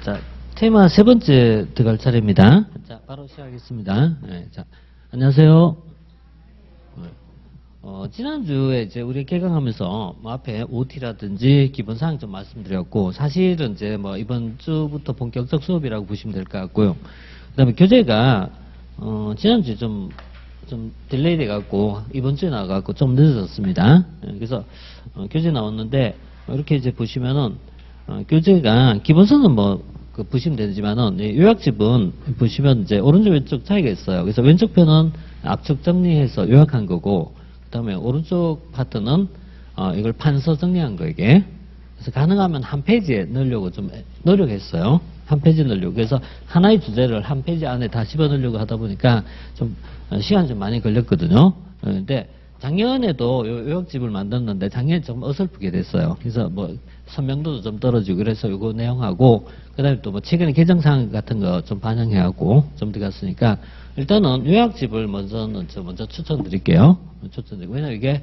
자, 테마 세 번째 들어갈 차례입니다. 자, 바로 시작하겠습니다. 네, 자, 안녕하세요. 지난주에 이제 우리 개강하면서 뭐 앞에 OT라든지 기본 사항 좀 말씀드렸고, 사실은 이제 뭐 이번 주부터 본격적 수업이라고 보시면 될 것 같고요. 그 다음에 교재가, 지난주에 좀 딜레이 돼갖고, 이번 주에 나와갖고 좀 늦어졌습니다. 그래서, 교재 나왔는데, 이렇게 이제 보시면은, 교재가 기본서는 뭐, 보시면 되지만은, 요약집은 보시면 이제 오른쪽 왼쪽 차이가 있어요. 그래서 왼쪽 편은 압축 정리해서 요약한 거고, 그 다음에 오른쪽 파트는, 이걸 판서 정리한 거, 이게. 그래서 가능하면 한 페이지에 넣으려고 좀 노력했어요. 한 페이지 넣으려고. 그래서 하나의 주제를 한 페이지 안에 다 집어 넣으려고 하다 보니까 좀, 시간 좀 많이 걸렸거든요. 근데 작년에도 요약집을 만들었는데 작년에 좀 어설프게 됐어요. 그래서 뭐 선명도도 좀 떨어지고 그래서 요거 내용하고 그다음에 또 뭐 최근에 개정사항 같은 거 좀 반영해하고 좀 들어갔으니까 일단은 요약집을 먼저 추천드릴게요. 추천드리고 왜냐면 이게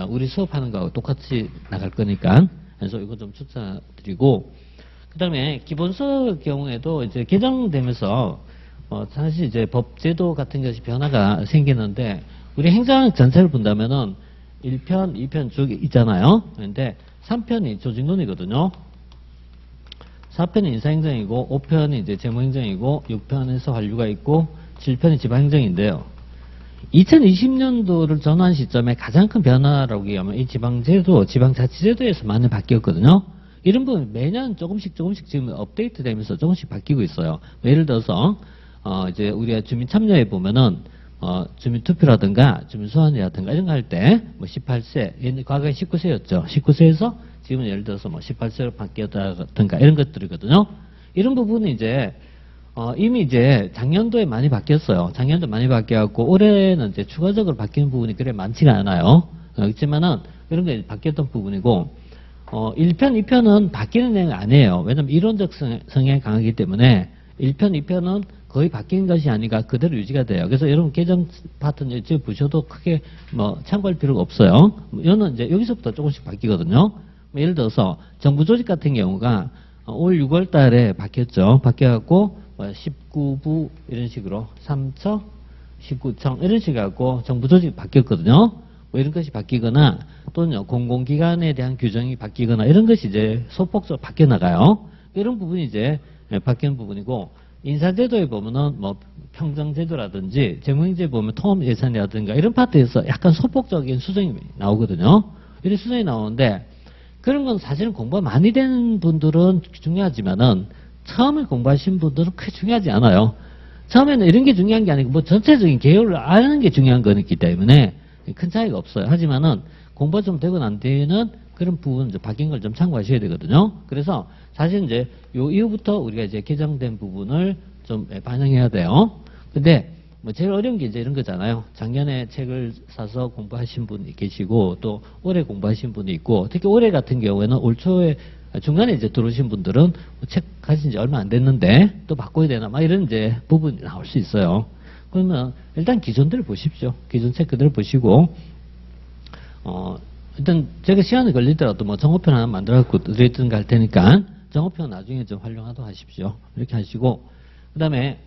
우리 수업하는 거하고 똑같이 나갈 거니까 그래서 이거 좀 추천드리고 그다음에 기본서 경우에도 이제 개정되면서 사실 이제 법제도 같은 것이 변화가 생기는데 우리 행정 전체를 본다면은 1편, 2편 쭉 있잖아요. 그런데 3편이 조직론이거든요. 4편이 인사행정이고 5편이 이제 재무행정이고 6편에서 관료가 있고 7편이 지방행정인데요. 2020년도를 전환 시점에 가장 큰 변화라고 얘기하면 이 지방제도, 지방자치제도에서 많이 바뀌었거든요. 이런 부분 매년 조금씩 지금 업데이트 되면서 조금씩 바뀌고 있어요. 예를 들어서 이제 우리가 주민 참여해 보면은 주민 투표라든가 주민 소환이라든가 이런 거 할 때 뭐 18세, 과거에 19세였죠. 19세에서 지금은 예를 들어서 뭐 18세로 바뀌었다든가 이런 것들이거든요. 이런 부분은 이제 이미 이제 작년도에 많이 바뀌었어요. 작년도 많이 바뀌었고 올해는 이제 추가적으로 바뀌는 부분이 그래 많지가 않아요. 그렇지만은 이런 게 바뀌었던 부분이고 1편, 2편은 바뀌는 내용이 아니에요. 왜냐면 이론적 성향이 강하기 때문에 1편, 2편은 거의 바뀐 것이 아니라 그대로 유지가 돼요. 그래서 여러분 개정 파트는 지금 보셔도 크게 뭐 참고할 필요가 없어요. 이거는 이제 여기서부터 조금씩 바뀌거든요. 예를 들어서 정부 조직 같은 경우가 올 6월 달에 바뀌었죠. 바뀌어갖고 19부 이런 식으로 3처, 19청 이런 식으로 갖고 정부 조직이 바뀌었거든요. 뭐 이런 것이 바뀌거나 또는 공공기관에 대한 규정이 바뀌거나 이런 것이 이제 소폭적으로 바뀌어 나가요. 이런 부분이 이제 바뀌는 부분이고 인사제도에 보면은 뭐 평정제도라든지 재무행제에 보면 통합예산이라든가 이런 파트에서 약간 소폭적인 수정이 나오거든요. 이런 수정이 나오는데 그런 건 사실은 공부가 많이 된 분들은 중요하지만은 처음에 공부하신 분들은 크게 중요하지 않아요. 처음에는 이런 게 중요한 게 아니고 뭐 전체적인 개요를 아는 게 중요한 거기 때문에 큰 차이가 없어요. 하지만은 공부가 좀 되고 난 뒤에는 그런 부분 바뀐 걸 좀 참고하셔야 되거든요. 그래서 사실 이제 요 이후부터 우리가 이제 개정된 부분을 좀 반영해야 돼요. 근데 뭐 제일 어려운 게 이제 이런 거잖아요. 작년에 책을 사서 공부하신 분이 계시고 또 올해 공부하신 분이 있고 특히 올해 같은 경우에는 올 초에 중간에 이제 들어오신 분들은 책 가진 지 얼마 안 됐는데 또 바꿔야 되나 막 이런 이제 부분이 나올 수 있어요. 그러면 일단 기존대로 보십시오. 기존 책 그대로 보시고 일단 제가 시간이 걸리더라도 뭐 정호편 하나 만들어갖고 드리든가 할 테니까 정호편 나중에 좀 활용하도록 하십시오. 이렇게 하시고 그 다음에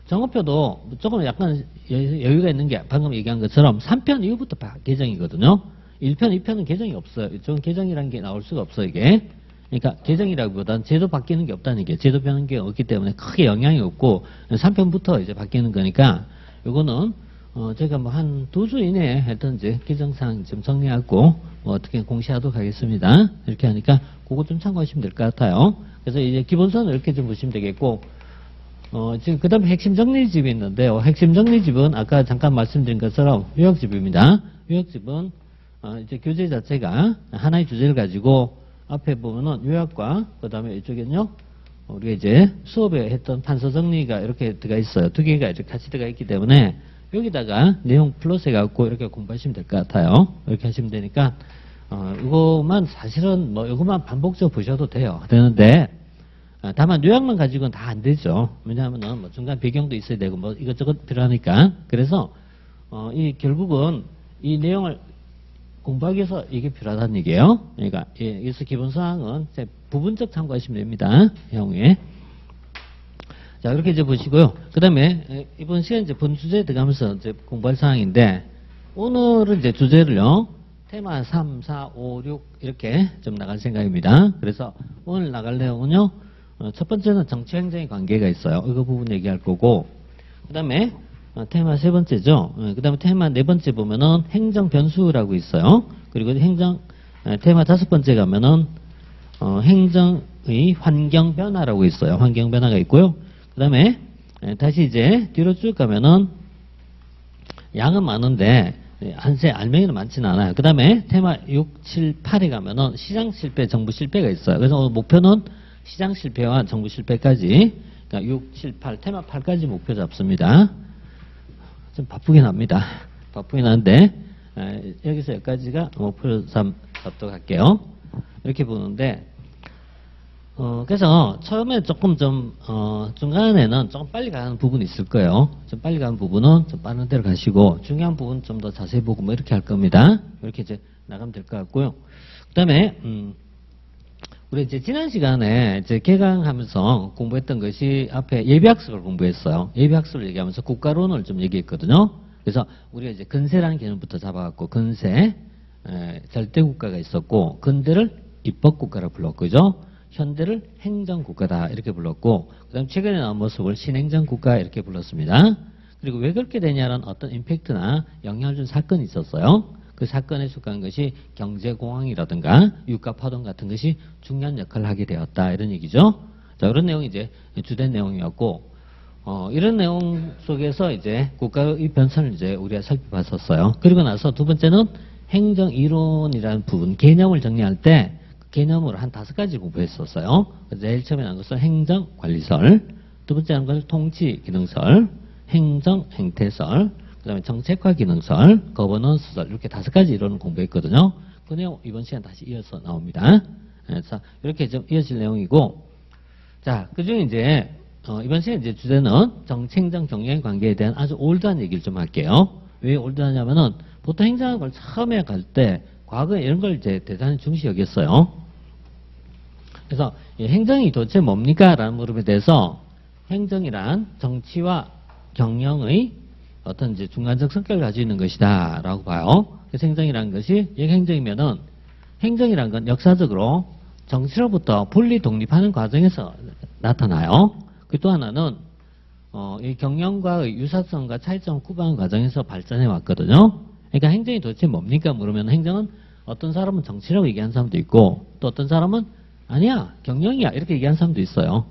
정호표도 조금 약간 여유가 있는 게 방금 얘기한 것처럼 3편 이후부터 개정이거든요. 1편, 2편은 개정이 없어요. 이쪽은 개정이라는 게 나올 수가 없어요, 이게. 그러니까 개정이라기보다는 제도 바뀌는 게 없다는 게 제도 변하는 게 없기 때문에 크게 영향이 없고 3편부터 이제 바뀌는 거니까 요거는 제가 뭐 한 2주 이내에 하여튼 이제 개정사항 좀 정리하고 뭐 어떻게 공시하도록 하겠습니다. 이렇게 하니까 그거 좀 참고하시면 될 것 같아요. 그래서 이제 기본서는 이렇게 좀 보시면 되겠고 지금 그 다음에 핵심 정리집이 있는데요. 핵심 정리집은 아까 잠깐 말씀드린 것처럼 요약집입니다. 요약집은 이제 교재 자체가 하나의 주제를 가지고 앞에 보면은 요약과 그 다음에 이쪽에는요 우리가 이제 수업에 했던 판서 정리가 이렇게 들어가 있어요. 두 개가 이렇게 같이 들어가 있기 때문에 여기다가 내용 플러스 해갖고 이렇게 공부하시면 될 것 같아요. 이렇게 하시면 되니까 이거만 사실은 뭐 이것만 반복적으로 보셔도 돼요. 되는데 다만 요약만 가지고는 다 안 되죠. 왜냐하면은 뭐 중간 배경도 있어야 되고 뭐 이것저것 필요하니까. 그래서 이 결국은 이 내용을 공부하기 위해서 이게 필요하다는 얘기예요. 그러니까 여기서 기본 사항은 이제 부분적 참고하시면 됩니다. 형에. 자, 이렇게 이제 보시고요. 그 다음에 이번 시간 이제 본 주제에 들어가면서 이제 공부할 사항인데, 오늘은 이제 주제를요, 테마 3, 4, 5, 6 이렇게 좀 나갈 생각입니다. 그래서 오늘 나갈 내용은요, 첫 번째는 정치 행정의 관계가 있어요. 이거 부분 얘기할 거고, 그 다음에 테마 세 번째죠. 그 다음에 테마 네 번째 보면은 행정 변수라고 있어요. 그리고 테마 다섯 번째 가면은 행정의 환경 변화라고 있어요. 환경 변화가 있고요. 그 다음에 다시 이제 뒤로 쭉 가면은 양은 많은데 한세 알맹이는 많지는 않아요. 그 다음에 테마 6, 7, 8에 가면은 시장 실패, 정부 실패가 있어요. 그래서 오늘 목표는 시장 실패와 정부 실패까지, 그러니까 6, 7, 8, 테마 8까지 목표 잡습니다. 좀 바쁘긴 합니다. 바쁘긴 한데 여기서 여기까지가 목표 잡도록 할게요. 이렇게 보는데 그래서 처음에 조금 좀 중간에는 조금 빨리 가는 부분이 있을 거예요. 좀 빨리 가는 부분은 좀 빠른 대로 가시고, 중요한 부분 좀 더 자세히 보고 뭐 이렇게 할 겁니다. 이렇게 이제 나가면 될 것 같고요. 그다음에 우리 이제 지난 시간에 이제 개강하면서 공부했던 것이 앞에 예비학습을 공부했어요. 예비학습을 얘기하면서 국가론을 좀 얘기했거든요. 그래서 우리가 이제 근세라는 개념부터 잡아갖고, 근세 절대국가가 있었고, 근대를 입법국가라고 불렀고죠. 현대를 행정국가다 이렇게 불렀고, 그 다음 최근에 나온 모습을 신행정국가 이렇게 불렀습니다. 그리고 왜 그렇게 되냐는 어떤 임팩트나 영향을 준 사건이 있었어요. 그 사건에 속한 것이 경제공황이라든가 유가파동 같은 것이 중요한 역할을 하게 되었다 이런 얘기죠. 자, 그런 내용이 이제 주된 내용이었고, 이런 내용 속에서 이제 국가의 변천을 이제 우리가 살펴봤었어요. 그리고 나서 두 번째는 행정이론이라는 부분, 개념을 정리할 때 개념으로 한 5가지 공부했었어요. 제일 처음에 나온 것은 행정관리설, 두 번째 나온 것은 통치기능설, 행정행태설, 그 다음에 정책화기능설, 거버넌스설, 이렇게 5가지 이론을 공부했거든요. 그 내용 이번 시간 다시 이어서 나옵니다. 그래서 이렇게 좀 이어질 내용이고, 자, 그 중에 이제 이번 시간 이제 주제는 정치행정 경영의 관계에 대한 아주 올드한 얘기를 좀 할게요. 왜 올드하냐면은 보통 행정학을 처음에 갈 때 과거에 이런 걸 이제 대단히 중시 여겼어요. 그래서 행정이 도대체 뭡니까? 라는 물음에 대해서 행정이란 정치와 경영의 어떤 이제 중간적 성격을 가지고 있는 것이다 라고 봐요. 그래서 행정이라는 것이, 행정이면은 행정이라는 건 역사적으로 정치로부터 분리 독립하는 과정에서 나타나요. 그 또 하나는 이 경영과의 유사성과 차이점을 구분하는 과정에서 발전해 왔거든요. 그러니까 행정이 도대체 뭡니까? 물으면 행정은 어떤 사람은 정치라고 얘기하는 사람도 있고, 또 어떤 사람은 아니야 경영이야 이렇게 얘기하는 사람도 있어요.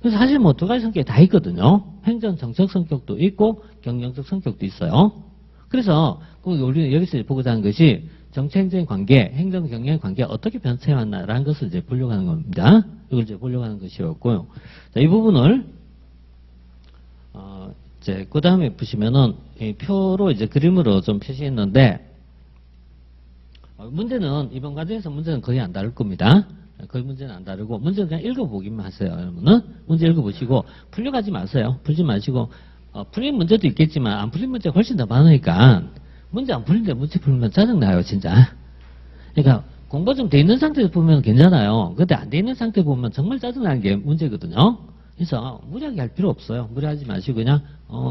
그래서 사실 뭐 2가지 성격이 다 있거든요. 행정 정책 성격도 있고 경영적 성격도 있어요. 그래서 우리는 여기서 보고자 하는 것이 정치-행정의 관계, 행정-경영의 관계가 어떻게 변화해왔나라는 것을 이제 보려고 하는 겁니다. 이걸 이제 보려고 하는 것이었고요. 자, 이 부분을 이제 그 다음에 보시면은 이 표로 이제 그림으로 좀 표시했는데, 문제는 이번 과정에서 문제는 거의 안 다룰 겁니다. 거의 문제는 안 다르고, 문제는 그냥 읽어보기만 하세요. 여러분은 문제 읽어보시고 풀려가지 마세요. 풀지 마시고, 풀린 문제도 있겠지만 안 풀린 문제가 훨씬 더 많으니까 문제 안 풀린데 문제 풀면 짜증나요 진짜. 그러니까 공부 좀 돼 있는 상태에서 보면 괜찮아요. 근데 안 돼 있는 상태 보면 정말 짜증나는 게 문제거든요. 그래서 무리하게 할 필요 없어요. 무리하지 마시고 그냥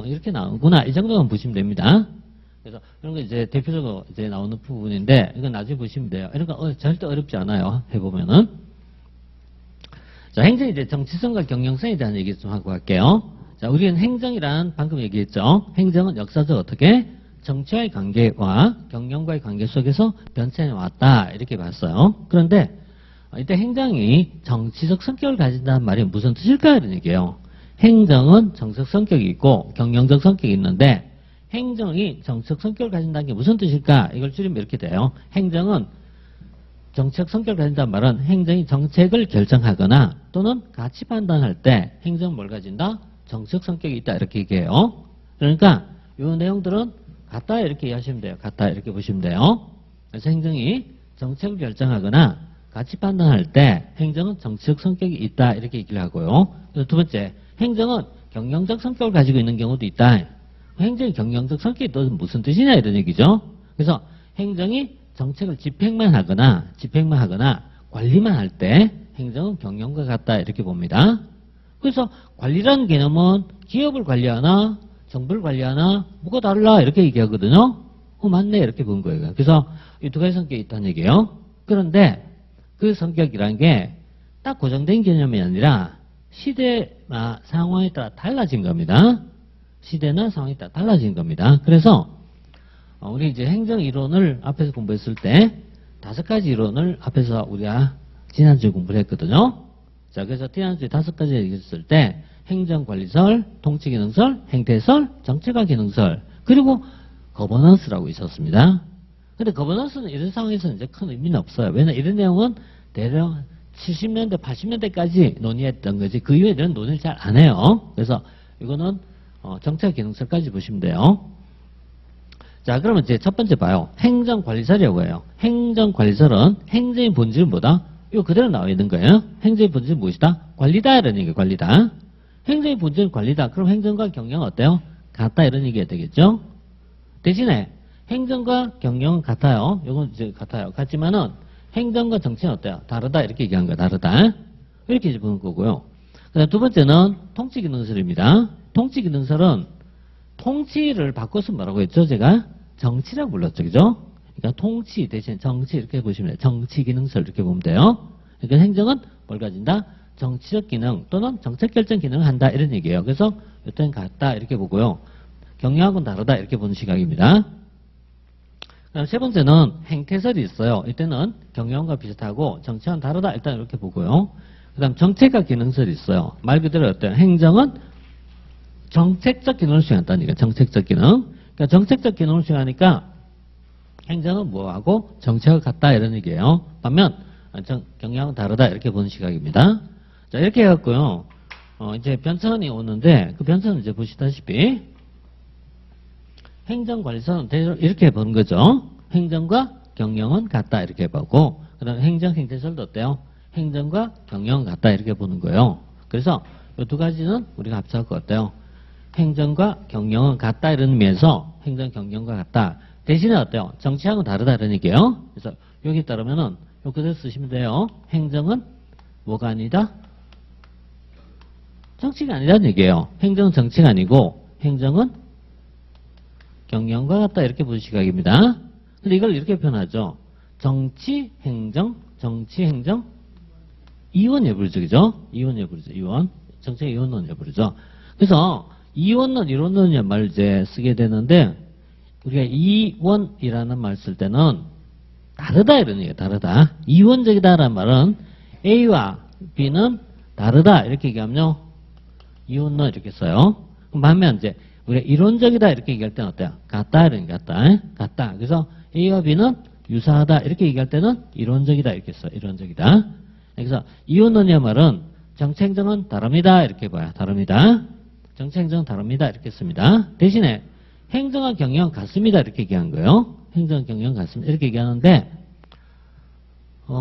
이렇게 나오구나 이 정도만 보시면 됩니다. 그래서 이런 거 이제 대표적으로 이제 나오는 부분인데 이건 나중에 보시면 돼요. 이런 거 절대 어렵지 않아요. 해보면은. 자, 행정이 이제 정치성과 경영성에 대한 얘기 좀 하고 갈게요. 자, 우리는 행정이란 방금 얘기했죠. 행정은 역사적 어떻게 정치와의 관계와 경영과의 관계 속에서 변천해 왔다 이렇게 봤어요. 그런데 이때 행정이 정치적 성격을 가진다는 말이 무슨 뜻일까 이런 얘기예요. 행정은 정치적 성격이 있고 경영적 성격이 있는데 행정이 정치적 성격을 가진다는 게 무슨 뜻일까? 이걸 줄이면 이렇게 돼요. 행정은 정치적 성격을 가진다는 말은 행정이 정책을 결정하거나 또는 가치 판단할 때 행정은 뭘 가진다? 정치적 성격이 있다 이렇게 얘기해요. 그러니까 이 내용들은 같다 이렇게 이해하시면 돼요. 같다 이렇게 보시면 돼요. 그래서 행정이 정책을 결정하거나 가치 판단할 때 행정은 정치적 성격이 있다 이렇게 얘기를 하고요. 그래서 두 번째, 행정은 경영적 성격을 가지고 있는 경우도 있다. 행정이 경영적 성격이 또 무슨 뜻이냐 이런 얘기죠. 그래서 행정이 정책을 집행만 하거나 관리만 할 때 행정은 경영과 같다 이렇게 봅니다. 그래서 관리라는 개념은 기업을 관리하나 정부를 관리하나 뭐가 달라 이렇게 얘기하거든요. 맞네 이렇게 본 거예요. 그래서 이 두 가지 성격이 있다는 얘기예요. 그런데 그 성격이란 게 딱 고정된 개념이 아니라 시대나 상황에 따라 달라진 겁니다. 시대나 상황에 따라 달라진 겁니다. 그래서 우리 이제 행정 이론을 앞에서 공부했을 때 5가지 이론을 앞에서 우리가 지난주에 공부를 했거든요. 자, 그래서 지난주에 5가지 얘기했을 때 행정관리설, 통치기능설, 행태설, 정책화기능설, 그리고 거버넌스라고 있었습니다. 근데 거버넌스는 이런 상황에서는 이제 큰 의미는 없어요. 왜냐면 이런 내용은 대략 70년대, 80년대까지 논의했던 거지 그 이후에 이런 논의를 잘 안 해요. 그래서 이거는 정책기능설까지 보시면 돼요. 자, 그러면 이제 첫 번째 봐요. 행정관리설이라고 해요. 행정관리설은 행정의 본질은 뭐다? 이거 그대로 나와 있는 거예요. 행정의 본질은 무엇이다? 관리다 이런 얘기예요. 관리다. 행정의 본질은 관리다. 그럼 행정과 경영은 어때요? 같다 이런 얘기가 되겠죠? 대신에 행정과 경영은 같아요. 이건 이제 같아요. 같지만은 행정과 정치는 어때요? 다르다 이렇게 얘기한 거예요. 다르다. 이렇게 이제 보는 거고요. 그다음 두 번째는 통치기능설입니다. 통치기능설은 통치를 바꿔서 뭐라고 했죠? 제가 정치라고 불렀죠. 그죠? 그러니까 통치 대신 정치 이렇게 보시면 돼요. 정치기능설 이렇게 보면 돼요. 그러니까 행정은 뭘 가진다? 정치적 기능 또는 정책결정 기능을 한다 이런 얘기예요. 그래서 이때는 같다 이렇게 보고요. 경영하고는 다르다 이렇게 보는 시각입니다. 그다음 세 번째는 행태설이 있어요. 이때는 경영과 비슷하고 정치와는 다르다 일단 이렇게 보고요. 그다음 정책과 기능설이 있어요. 말 그대로 어때요? 행정은 정책적 기능을 수행한다는 얘기예요. 정책적 기능. 그러니까 정책적 기능을 수행하니까 행정은 뭐하고 정책과 같다 이런 얘기예요. 반면 경영은 다르다 이렇게 보는 시각입니다. 자, 이렇게 해갖고요. 이제 변천이 오는데 그 변천은 이제 보시다시피 행정관리설은 이렇게 보는 거죠. 행정과 경영은 같다 이렇게 보고 그다음에 행정행태설도 어때요? 행정과 경영은 같다 이렇게 보는 거예요. 그래서 이 두 가지는 우리가 합쳐갖고 어때요? 행정과 경영은 같다 이런 의미에서 행정 경영과 같다. 대신에 어때요? 정치하고는 다르다 이런 얘기예요. 그래서 여기 따르면은 요 그대로 쓰시면 돼요. 행정은 뭐가 아니다? 정치가 아니라는 얘기예요. 행정은 정치가 아니고 행정은 경영과 같다 이렇게 보는 시각입니다. 근데 이걸 이렇게 표현하죠. 정치, 행정, 이원에 부르죠. 그죠? 이원에 부르죠. 이원. 정책 이원론에 부르죠. 그래서 이원론, 이론론이란 말을 이제 쓰게 되는데 우리가 이원이라는 말 쓸 때는 다르다 이런 얘기예요. 다르다. 이원적이다라는 말은 A와 B는 다르다 이렇게 얘기하면요. 이원론 이렇게 써요. 그럼 반면 이제 우리가 이론적이다 이렇게 얘기할 때는 어때요? 같다 이런 같다. 같다. 그래서 A와 B는 유사하다 이렇게 얘기할 때는 이론적이다 이렇게 써요. 이론적이다. 그래서 이원론이란 말은 정책행정은 다릅니다 이렇게 봐요. 다릅니다. 정책행정은 다릅니다 이렇게 씁니다. 대신에 행정과 경영은 같습니다 이렇게 얘기한 거예요. 행정 경영 같습니다 이렇게 얘기하는데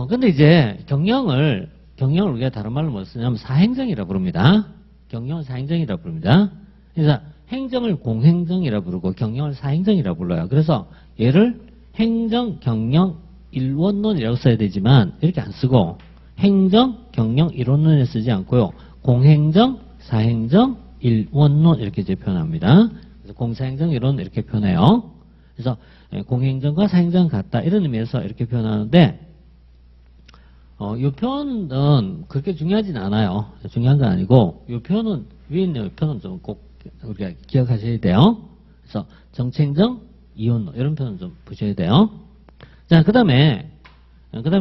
근데 이제 경영을 우리가 다른 말로 뭐 쓰냐면 사행정이라 부릅니다. 경영은 사행정이라 부릅니다. 그래서 행정을 공행정이라 부르고 경영을 사행정이라 불러요. 그래서 얘를 행정, 경영, 일원론이라고 써야 되지만 이렇게 안 쓰고 행정, 경영, 일원론에 쓰지 않고요. 공행정, 사행정, 일원론 이렇게 이제 표현합니다. 그래서 공사행정, 일원 이렇게 표현해요. 그래서 공행정과 사행정 같다 이런 의미에서 이렇게 표현하는데 이 표현은 그렇게 중요하진 않아요. 중요한 건 아니고 이 표현은 위에 있는 이 표현은 좀 꼭 우리가 기억하셔야 돼요. 그래서 정책행정, 이원론 이런 표현 좀 보셔야 돼요. 자, 그다음에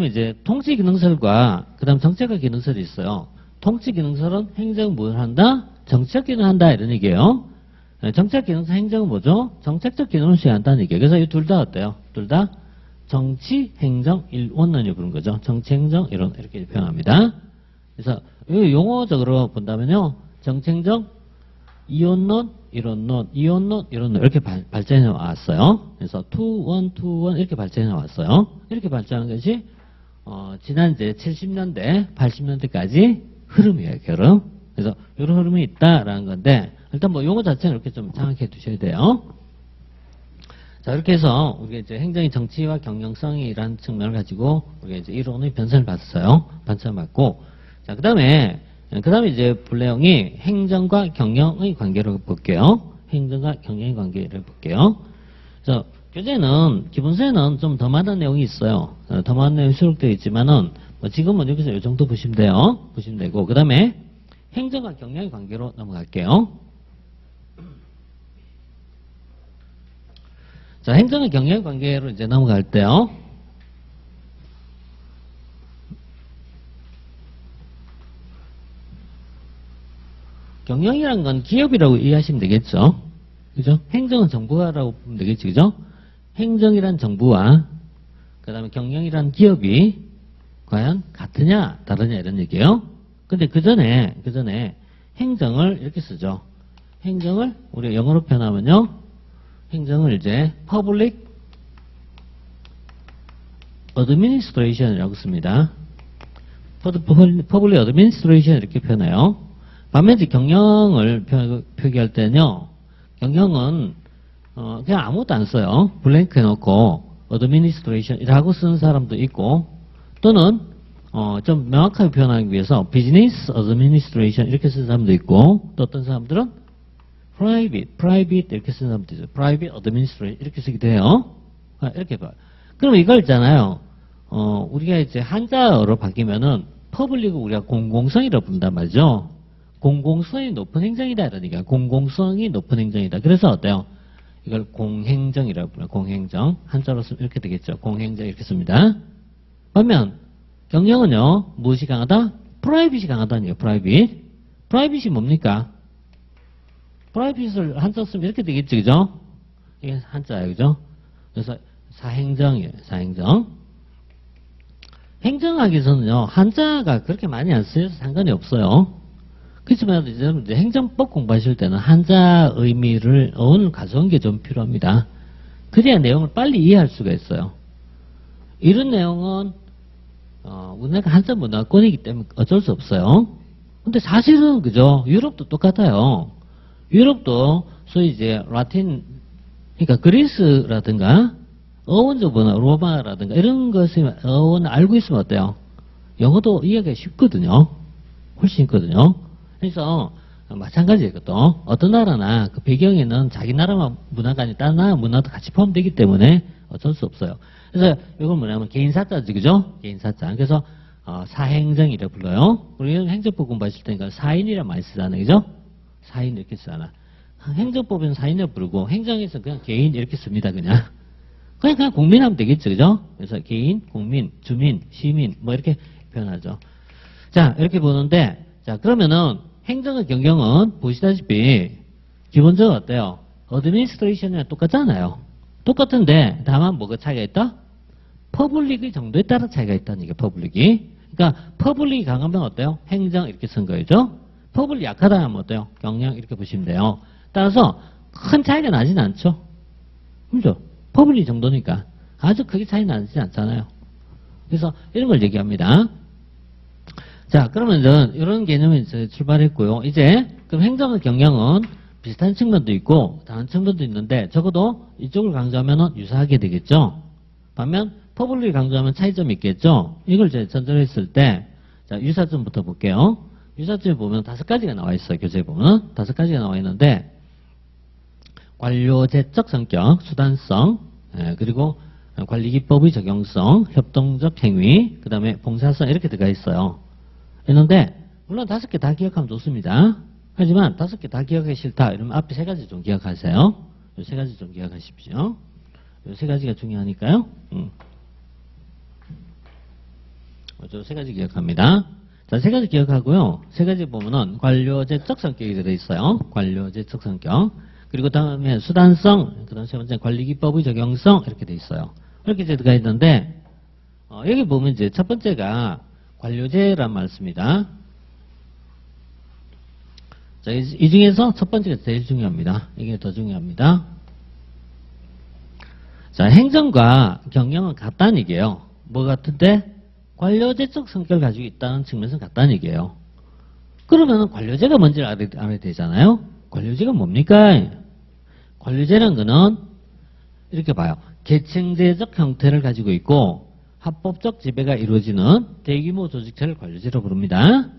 이제 통치기능설과 그다음 정책과 기능설이 있어요. 통치기능설은 행정은 뭘 한다? 정책 기능을 한다 이런 얘기예요. 정책 기능설 행정은 뭐죠? 정책적 기능을 수행한다는 얘기예요. 그래서 이 둘 다 어때요? 둘 다 정치, 행정, 일원론이 부른 거죠. 정치, 행정, 일원 이렇게 표현합니다. 그래서 이 용어적으로 본다면요. 정치, 행정, 이원론, 일원론, 이원론, 일원론 이렇게 발전해 왔어요. 그래서 투원 이렇게 발전해 왔어요. 이렇게 발전한 것이 지난 이제 70년대, 80년대까지 흐름이에요. 흐름. 그래서 이런 흐름이 있다라는 건데 일단 뭐 용어 자체는 이렇게 좀 장악해 두셔야 돼요. 자, 이렇게 해서 우리가 이제 행정의 정치와 경영성이라는 측면을 가지고 우리가 이제 이론의 변선을 봤어요. 변선을 받고. 자, 그 다음에 이제 볼 내용이 행정과 경영의 관계를 볼게요. 행정과 경영의 관계를 볼게요. 그래서 교재는 기본서에는 좀 더 많은 내용이 있어요. 더 많은 내용이 수록되어 있지만은 뭐 지금은 여기서 이 정도 보시면 돼요. 보시면 되고 그 다음에 행정과 경영의 관계로 넘어갈게요. 자, 행정과 경영의 관계로 이제 넘어갈 때요. 경영이란 건 기업이라고 이해하시면 되겠죠. 그죠? 행정은 정부라고 보면 되겠지. 그죠? 행정이란 정부와 그 다음에 경영이란 기업이 과연 같으냐 다르냐 이런 얘기예요. 근데 그 전에 행정을 이렇게 쓰죠. 행정을 우리가 영어로 표현하면요. 행정을 이제 Public Administration이라고 씁니다. Public Administration 이렇게 표현해요. 반면에 이제 경영을 표기할 때는요. 경영은 그냥 아무것도 안 써요. 블랭크 해놓고 Administration이라고 쓰는 사람도 있고 또는 좀 명확하게 표현하기 위해서 Business Administration 이렇게 쓰는 사람도 있고 또 어떤 사람들은 Private 이렇게 쓰는 사람도 있어요. Private Administration 이렇게 쓰기도 해요. 이렇게 봐요. 그럼 이걸 있잖아요. 우리가 이제 한자어로 바뀌면은 Public을 우리가 공공성이라고 부른단 말이죠. 공공성이 높은 행정이다 이러니까 공공성이 높은 행정이다. 그래서 어때요? 이걸 공행정이라고 불러요. 공행정. 한자로 쓰면 이렇게 되겠죠. 공행정 이렇게 씁니다. 반면 경영은요. 무엇이 강하다? 프라이빗이 강하다는 얘기예요. 프라이빗. 프라이빗이 뭡니까? 프라이빗을 한자 쓰면 이렇게 되겠죠. 그죠? 이게 한자예요. 그죠? 그래서 사행정이에요. 사행정. 행정학에서는요. 한자가 그렇게 많이 안 쓰여서 상관이 없어요. 그렇지만 이제 행정법 공부하실 때는 한자 의미를 어원을 가져온 게 좀 필요합니다. 그래야 내용을 빨리 이해할 수가 있어요. 이런 내용은 우리나라가 한자 문화권이기 때문에 어쩔 수 없어요. 근데 사실은 그죠? 유럽도 똑같아요. 유럽도 소위 이제 라틴 그러니까 그리스라든가 어원적 문화, 로마라든가 이런 것을 어원을 알고 있으면 어때요? 영어도 이해하기가 쉽거든요. 훨씬 쉽거든요. 그래서 마찬가지예요. 또 어떤 나라나 그 배경에는 자기 나라만 문화가 아니라 다른 나라 문화도 같이 포함되기 때문에 어쩔 수 없어요. 그래서 이건 뭐냐면 개인사자지 그죠? 개인사자. 그래서 사행정이라고 불러요. 우리는 행정법 공부하실 때니까 사인이라 많이 쓰잖아요. 그죠? 사인 이렇게 쓰잖아. 행정법에는 사인이라고 부르고 행정에서 그냥 개인 이렇게 씁니다. 그냥 국민하면 되겠죠. 그죠? 그래서 개인, 국민, 주민, 시민 뭐 이렇게 표현하죠. 자 이렇게 보는데 자 그러면은 행정과 경영은 보시다시피 기본적으로 어때요? 어드미니스트레이션이랑 똑같잖아요. 똑같은데 다만 뭐가 차이가 있다? 퍼블릭의 정도에 따라 차이가 있다는 얘기예요. 퍼블릭이. 그러니까 퍼블릭이 강하면 어때요? 행정 이렇게 쓴 거죠. 퍼블릭이 약하다 하면 어때요? 경영 이렇게 보시면 돼요. 따라서 큰 차이가 나진 않죠. 그죠? 퍼블릭 정도니까 아주 크게 차이 나지 않잖아요. 그래서 이런 걸 얘기합니다. 자, 그러면 이런 개념이 이제 출발했고요. 이제 그럼 행정과 경영은 비슷한 측면도 있고 다른 측면도 있는데 적어도 이쪽을 강조하면 유사하게 되겠죠. 반면 퍼블릭을 강조하면 차이점이 있겠죠. 이걸 이제 전달했을 때 자, 유사점부터 볼게요. 유사점에 보면 5가지가 나와 있어요. 교재에 보면 5가지가 나와 있는데 관료제적 성격, 수단성, 그리고 관리기법의 적용성, 협동적 행위, 그 다음에 봉사성 이렇게 들어가 있어요. 있는데 물론 5개 다 기억하면 좋습니다. 하지만 5개 다 기억하기 싫다 이러면 앞에 3가지 좀 기억하세요. 이 3가지 좀 기억하십시오. 이 3가지가 중요하니까요. 저 3가지 기억합니다. 자, 3가지 기억하고요. 3가지 보면은 관료제적 성격이 들어있어요. 관료제적 성격. 그리고 다음에 수단성, 그 다음 세 번째 관리기법의 적용성 이렇게 돼 있어요. 이렇게 들어가 있는데 여기 보면 이제 첫 번째가 관료제란 말 씁니다. 자, 이 중에서 첫 번째가 제일 중요합니다. 이게 더 중요합니다. 자, 행정과 경영은 같다는 얘기예요. 뭐 같은데? 관료제적 성격을 가지고 있다는 측면에서 같다는 얘기예요. 그러면 관료제가 뭔지 알아야 되잖아요. 관료제가 뭡니까? 관료제란 거는 이렇게 봐요. 계층제적 형태를 가지고 있고 합법적 지배가 이루어지는 대규모 조직체를 관료제로 부릅니다.